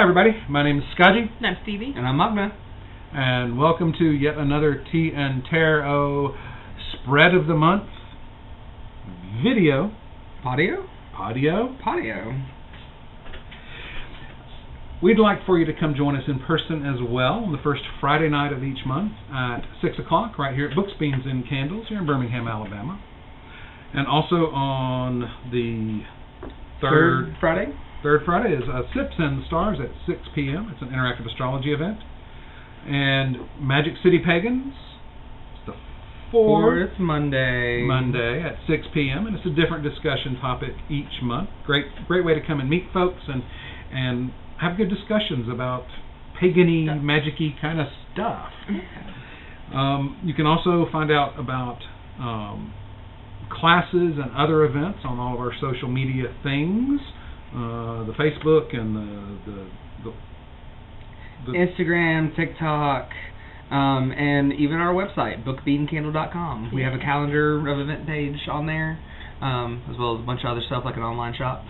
everybody. My name is Scotty. And I'm Stevie. And I'm Magna. And welcome to yet another Tea and Tarot Spread of the Month video. Patio? We'd like for you to come join us in person as well on the first Friday night of each month at 6 o'clock right here at Books, Beans, and Candles here in Birmingham, Alabama. And also on the third Friday is Sips and Stars at 6 p.m. It's an interactive astrology event. And Magic City Pagans, it's the fourth Monday at 6 p.m. And it's a different discussion topic each month. Great way to come and meet folks and have good discussions about pagan-y, magic-y kind of stuff. You can also find out about classes and other events on all of our social media things, the Facebook and the Instagram, TikTok, and even our website, bookbeancandle.com. We have a calendar of event page on there, as well as a bunch of other stuff like an online shop.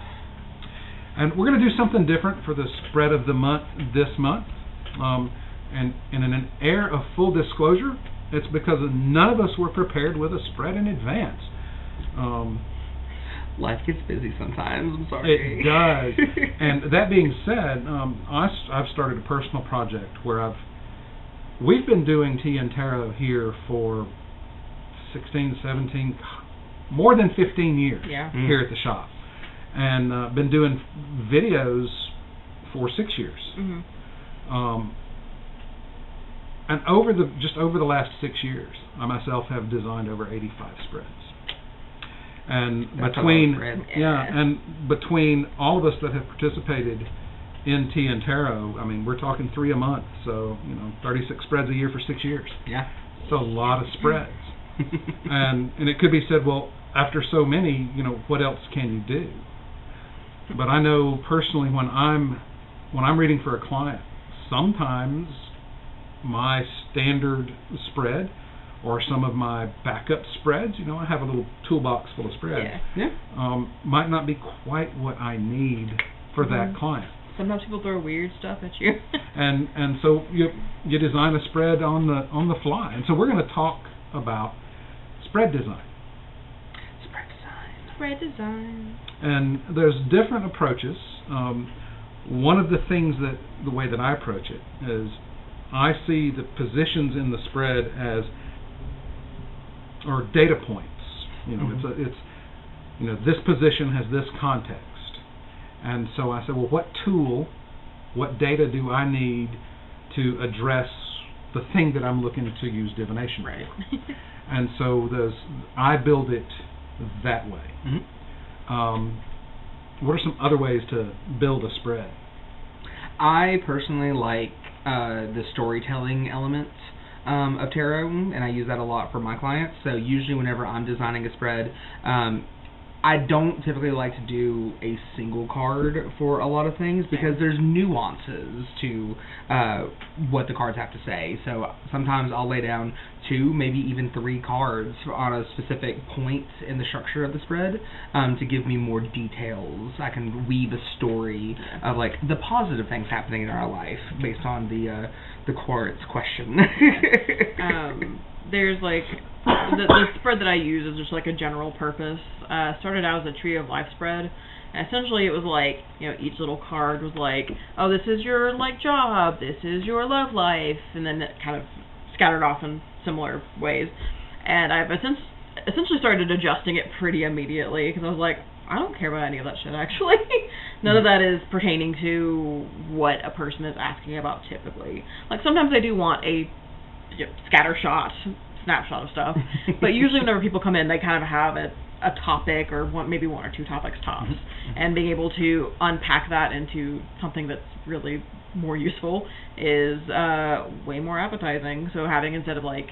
And we're going to do something different for the spread of the month this month. And in an air of full disclosure, it's because none of us were prepared with a spread in advance. Life gets busy sometimes, I'm sorry. It does. And that being said, I've started a personal project where we've been doing Tea and Tarot here for 16, 17, more than 15 years here at the shop. And been doing videos for 6 years. Mm-hmm. And over the last 6 years, I myself have designed over 85 spreads. And between all of us that have participated in Tea and Tarot, I mean, we're talking 3 a month, so 36 spreads a year for 6 years. Yeah, it's a lot of spreads. and it could be said, well, after so many, what else can you do? But I know personally when I'm reading for a client, sometimes my standard spread or some of my backup spreads, I have a little toolbox full of spreads, might not be quite what I need for that client. Sometimes people throw weird stuff at you. and so you design a spread on the fly. And so we're going to talk about spread design. Spread design. And there's different approaches. One of the things the way that I approach it is I see the positions in the spread as or data points. It's this position has this context. And so I said, well, what data do I need to address the thing that I'm looking to use divination for? And so I build it that way. Mm-hmm. What are some other ways to build a spread? I personally like the storytelling elements of tarot, and I use that a lot for my clients. So usually whenever I'm designing a spread, I don't typically like to do a single card for a lot of things because there's nuances to what the cards have to say. So sometimes I'll lay down 2, maybe even 3 cards on a specific point in the structure of the spread to give me more details. I can weave a story of like the positive things happening in our life based on the quartz question. There's like the spread that I use is just like a general purpose. Started out as a Tree of Life spread, and essentially it was like each little card was like, oh, this is your job, this is your love life, and then it kind of scattered off in similar ways. And I've essentially started adjusting it pretty immediately because I was like, I don't care about any of that shit actually. None of that is pertaining to what a person is asking about typically. Like sometimes I do want a snapshot of stuff, but usually whenever people come in, they kind of have a topic or maybe 1 or 2 topics tops, and being able to unpack that into something that's really more useful is way more appetizing. So having, instead of like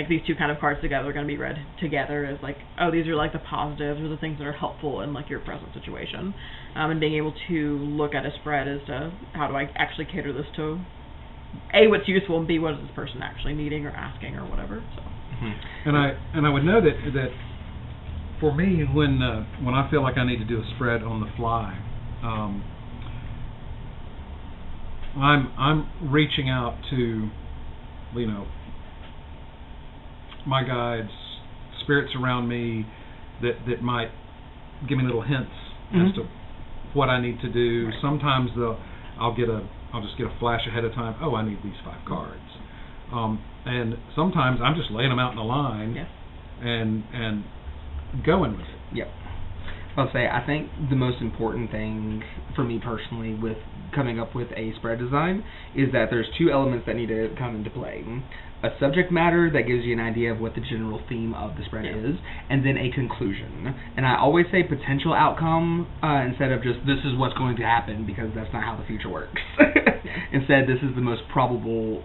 these 2 kind of cards together are going to be read together as like, oh, these are like the positives or the things that are helpful in like your present situation, and being able to look at a spread as to how do I actually cater this to A, what's useful, and B, what is this person actually needing or asking or whatever. So. And I would know that for me, when I feel like I need to do a spread on the fly, I'm reaching out to, you know, my guides, spirits around me that might give me little hints as to what I need to do. Right. Sometimes I'll just get a flash ahead of time. Oh, I need these 5 cards. And sometimes I'm just laying them out in a line and going with it. Yep. I'll say, I think the most important thing for me personally with coming up with a spread design is that there's 2 elements that need to come into play. A subject matter that gives you an idea of what the general theme of the spread is, and then a conclusion. And I always say potential outcome instead of just this is what's going to happen, because that's not how the future works. Instead, this is the most probable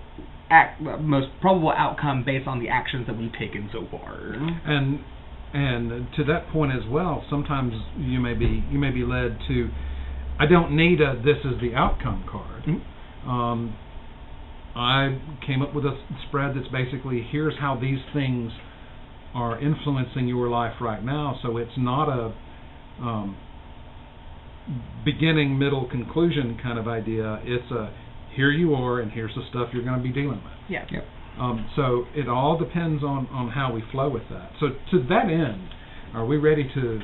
outcome based on the actions that we've taken so far. And to that point as well, sometimes you may be led to, I don't need a this is the outcome card. I came up with a spread that's basically, here's how these things are influencing your life right now. So it's not a beginning, middle, conclusion kind of idea. It's a here you are, and here's the stuff you're going to be dealing with. Yeah. Yep. So it all depends on how we flow with that. So to that end, are we ready to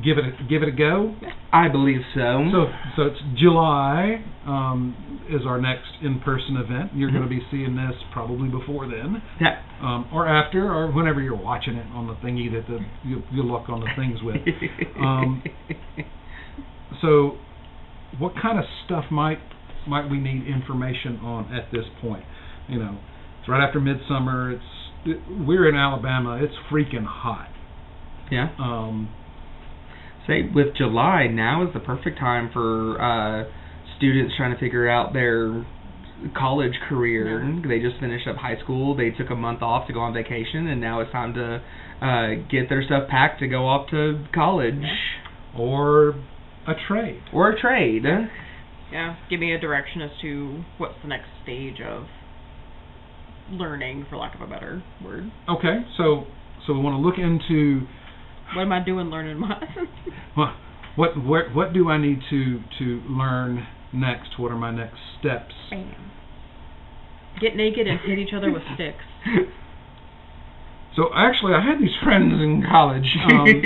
give it a go? I believe so. So it's July is our next in-person event. You're going to be seeing this probably before then, or after, or whenever you're watching it on the thingy that you look on the things with. So what kind of stuff might we need information on at this point? You know, it's right after midsummer. We're in Alabama. It's freaking hot. Yeah. Say with July, now is the perfect time for students trying to figure out their college career. Yeah. They just finished up high school. They took a month off to go on vacation, and now it's time to get their stuff packed to go off to college. Or a trade. Yeah, give me a direction as to what's the next stage of learning, for lack of a better word. Okay, so we want to look into what am I doing learning my what do I need to learn next? What are my next steps? Bam. Get naked and hit each other with sticks. So actually, I had these friends in college.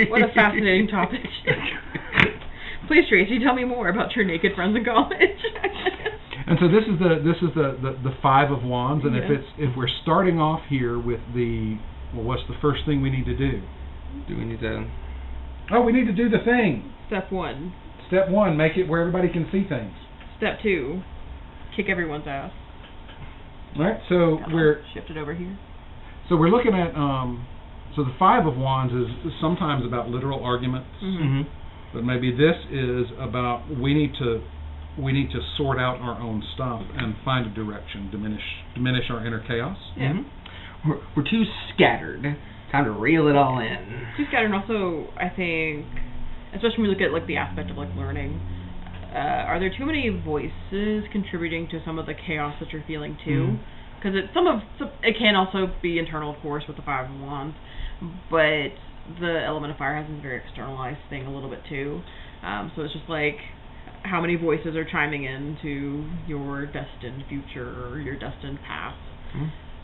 What a fascinating topic. Please, Tracy, tell me more about your naked friends in college. And so this is the 5 of Wands, and if we're starting off here with what's the first thing we need to do? Do we need to? Oh, we need to do the thing. Step 1. Step 1, make it where everybody can see things. Step 2, kick everyone's ass. All right, so we're shift it over here. So we're looking at so the 5 of Wands is sometimes about literal arguments. But maybe this is about we need to sort out our own stuff and find a direction, diminish our inner chaos. Yeah. We're too scattered. Time to reel it all in. Too scattered, and also I think, especially when we look at like the aspect of like learning, are there too many voices contributing to some of the chaos that you're feeling too? Because it can also be internal, of course, with the 5 of Wands, but the element of fire has this very externalized thing a little bit too. So it's just like how many voices are chiming in to your destined future or your destined path.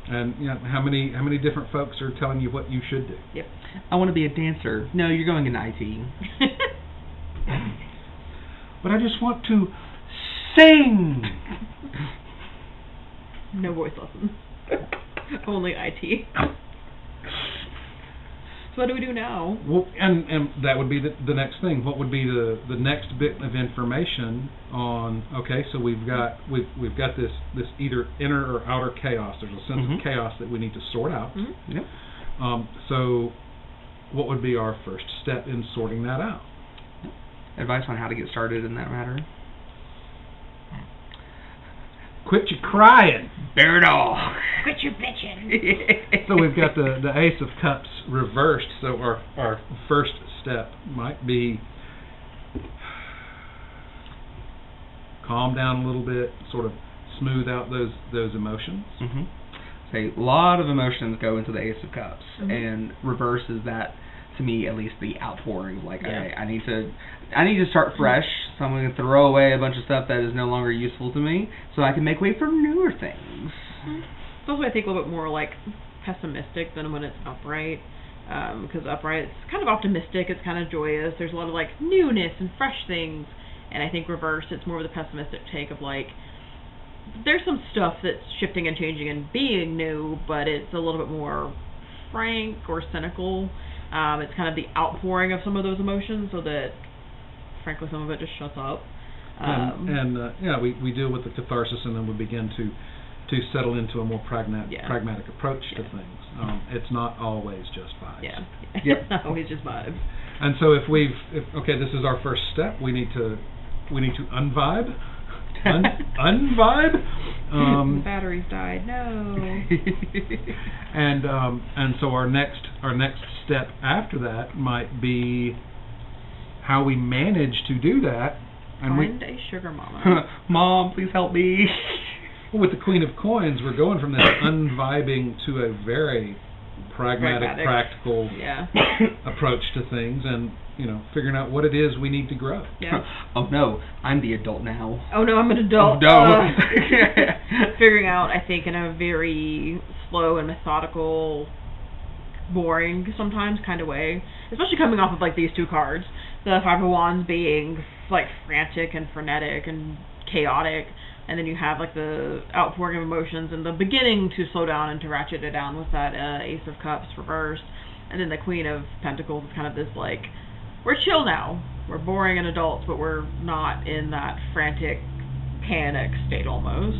And how many different folks are telling you what you should do. Yep. I want to be a dancer. No, you're going into IT. But I just want to sing. No voice lessons. Only IT. So what do we do now? Well, and that would be the next thing. What would be the next bit of information on? Okay, so we've got this either inner or outer chaos. There's a sense of chaos that we need to sort out. Yep. So, what would be our first step in sorting that out? Advice on how to get started in that matter. Quit your crying. Bear it all. Quit your bitching. So we've got the Ace of Cups reversed. So our first step might be calm down a little bit, sort of smooth out those emotions. Say a lot of emotions go into the Ace of Cups, and reverse is that to me at least, the outpouring. Like, Yeah. I need to start fresh, so I'm going to throw away a bunch of stuff that is no longer useful to me, so I can make way for newer things. It's also, I think, a little bit more like pessimistic than when it's upright. Because upright, it's kind of optimistic, it's kind of joyous, there's a lot of like newness and fresh things, and I think reversed, it's more of the pessimistic take of like, there's some stuff that's shifting and changing and being new, but it's a little bit more frank or cynical. It's kind of the outpouring of some of those emotions, so that frankly some of it just shuts up. We deal with the catharsis, and then we begin to settle into a more pragmatic approach to things. It's not always just vibes. Yeah. Yep. It's not always just vibes. And so if this is our first step, we need to unvibe. Unvibe. The batteries died. No. And so our next step after that might be how we manage to do that. And Find a sugar mama. Mom, please help me. With the Queen of Coins, we're going from this unvibing to a very pragmatic. Practical approach to things, and figuring out what it is we need to grow. Yeah. Oh no, I'm the adult now. Oh no, I'm an adult. Oh no. Figuring out, I think, in a very slow and methodical, boring sometimes kind of way, especially coming off of like these two cards, the Five of Wands being like frantic and frenetic and chaotic. And then you have like the outpouring of emotions and the beginning to slow down and to ratchet it down with that Ace of Cups reversed. And then the Queen of Pentacles is kind of this like, we're chill now. We're boring and adults, but we're not in that frantic panic state almost.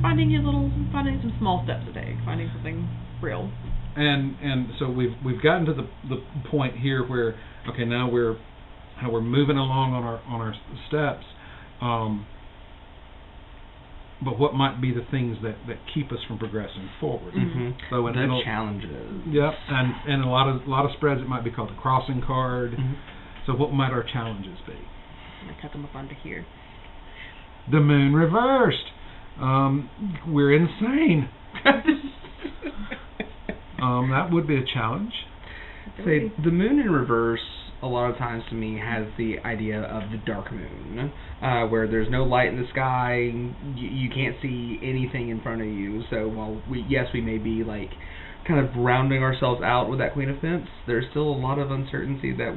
Finding some small steps a day, finding something real. And so we've gotten to the point here where, okay, now we're moving along on our steps. But what might be the things that keep us from progressing forward? Mm-hmm. So the challenges. Yep, and a lot of spreads it might be called the crossing card. Mm-hmm. So what might our challenges be? I'm gonna cut them up onto here. The moon reversed. We're insane. That would be a challenge. Say the moon in reverse a lot of times to me has the idea of the dark moon, where there's no light in the sky, you can't see anything in front of you. So while we may be like kind of rounding ourselves out with that Queen of Pentacles, there's still a lot of uncertainty that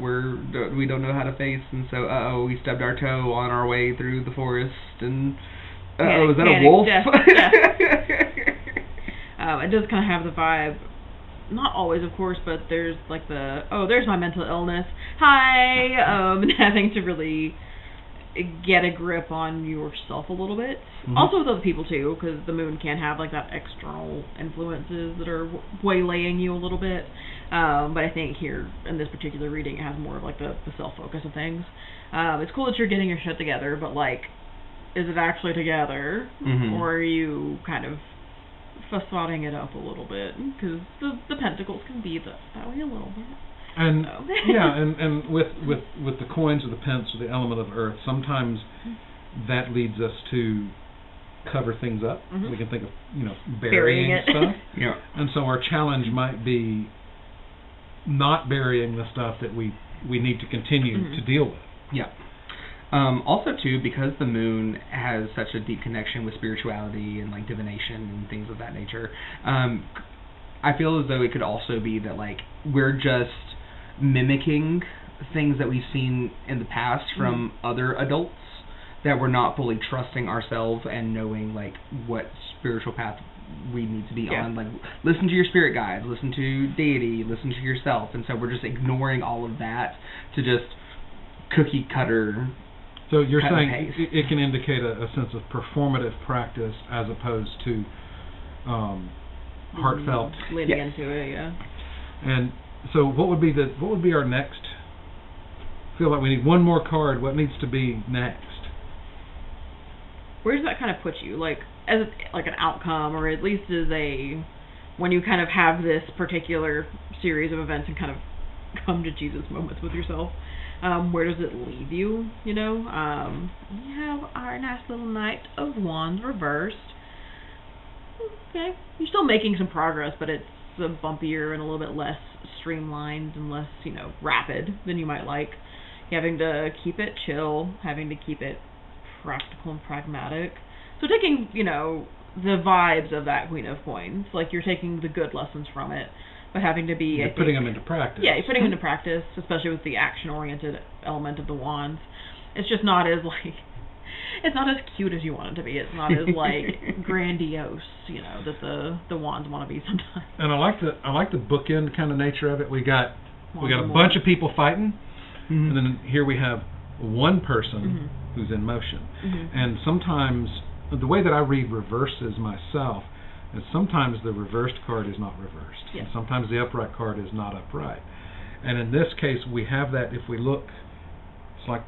we don't know how to face, and so we stubbed our toe on our way through the forest, and is that a wolf? It does kind of have the vibe. Not always, of course, but there's like there's my mental illness. Hi, having to really get a grip on yourself a little bit. Mm-hmm. Also with other people too, because the moon can have like that external influences that are waylaying you a little bit. But I think here in this particular reading, it has more of like the self-focus of things. It's cool that you're getting your shit together, but like, is it actually together, or are you kind of facading it up a little bit, because the pentacles can be that way a little bit. And and with the coins or the pence or the element of earth, sometimes that leads us to cover things up. Mm-hmm. We can think of burying it. Stuff. Yeah. And so our challenge might be not burying the stuff that we need to continue to deal with. Yeah. Also, too, because the moon has such a deep connection with spirituality and like divination and things of that nature, I feel as though it could also be that like we're just mimicking things that we've seen in the past from other adults, that we're not fully trusting ourselves and knowing like what spiritual path we need to be on. Like, listen to your spirit guides, listen to deity, listen to yourself, and so we're just ignoring all of that to just cookie cutter. So you're saying it can indicate a sense of performative practice as opposed to heartfelt leaning into it. Yeah. And so what would be our next? I feel like we need one more card. What needs to be next? Where does that kind of put you? Like as like an outcome, or at least as a when you kind of have this particular series of events and kind of come to Jesus moments with yourself. Where does it leave you, you know? We have our nice little Knight of Wands reversed. Okay. You're still making some progress, but it's bumpier and a little bit less streamlined and less, rapid than you might like. Having to keep it chill, having to keep it practical and pragmatic. So taking, the vibes of that Queen of Coins, like you're taking the good lessons from it, but having to be... You're putting them into practice. Yeah, you're putting them into practice, especially with the action-oriented element of the wands. It's just not as, it's not as cute as you want it to be. It's not as, grandiose, that the wands want to be sometimes. And I like the bookend kind of nature of it. We got a More. bunch of people fighting, Mm-hmm. and then here we have one person who's in motion. And sometimes, the way that I read reverses myself is sometimes the reversed card is not reversed. Yes. And sometimes the upright card is not upright. And in this case, we have that. If we look, it's like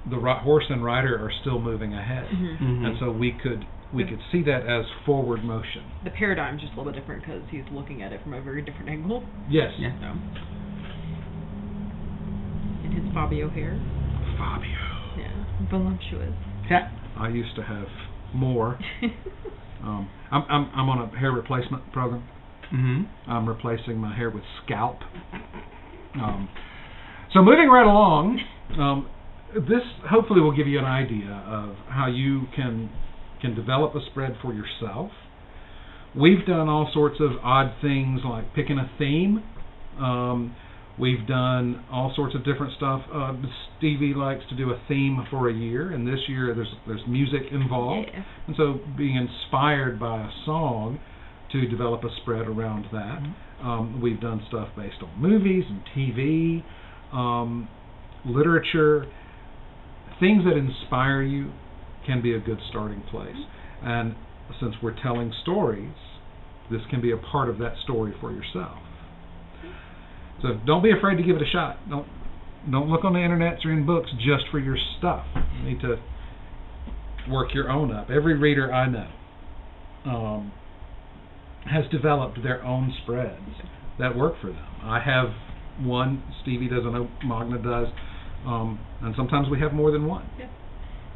the horse and rider are still moving ahead. And so we could see that as forward motion. The paradigm's just a little bit different because he's looking at it from a very different angle. Yes. Yeah. So. In his Fabio hair. Fabio. Yeah. Voluptuous. Yeah. I used to have more. I'm on a hair replacement program. I'm replacing my hair with scalp. So moving right along, this hopefully will give you an idea of how you can develop a spread for yourself. We've done all sorts of odd things like picking a theme. We've done all sorts of different stuff. Stevie likes to do a theme for a year, and this year there's music involved. Yeah. And so being inspired by a song to develop a spread around that. We've done stuff based on movies and TV, literature. Things that inspire you can be a good starting place. And since we're telling stories, this can be a part of that story for yourself. So don't be afraid to give it a shot. Don't look on the internet or in books just for your stuff. You need to work your own up. Every reader I know has developed their own spreads that work for them. I have one, Stevie does, I know Magna does, and sometimes we have more than one. Yeah.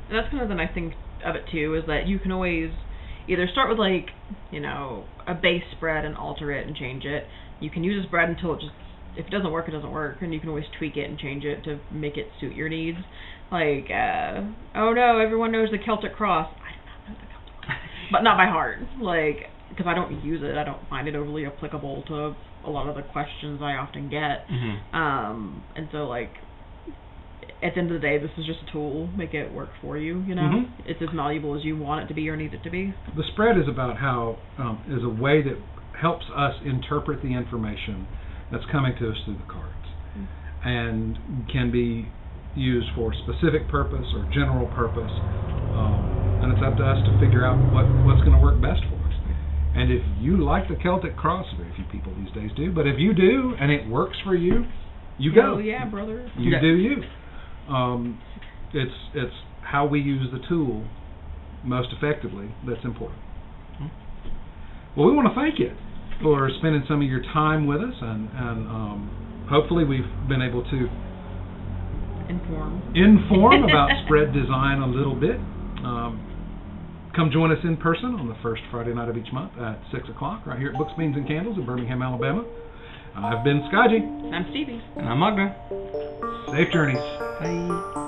And that's kind of the nice thing of it too, is that you can always either start with a base spread and alter it and change it. You can use a spread until if it doesn't work, it doesn't work, and you can always tweak it and change it to make it suit your needs. Oh no, everyone knows the Celtic cross. I do not know the Celtic cross, but not by heart. Because I don't use it, I don't find it overly applicable to a lot of the questions I often get. And so at the end of the day, this is just a tool. Make it work for you. It's as malleable as you want it to be or need it to be. The spread is about is a way that helps us interpret the information that's coming to us through the cards, and can be used for specific purpose or general purpose, and it's up to us to figure out what's going to work best for us. And if you like the Celtic cross, very few people these days do, but if you do and it works for you, you go. Oh yeah, brother. You do you. It's how we use the tool most effectively that's important. Well, we want to thank you for spending some of your time with us, and hopefully we've been able to inform about spread design a little bit. Come join us in person on the first Friday night of each month at 6 o'clock right here at Books, Beans, and Candles in Birmingham, Alabama. I've been Skaji. I'm Stevie. And I'm Magna. Safe journeys. Bye.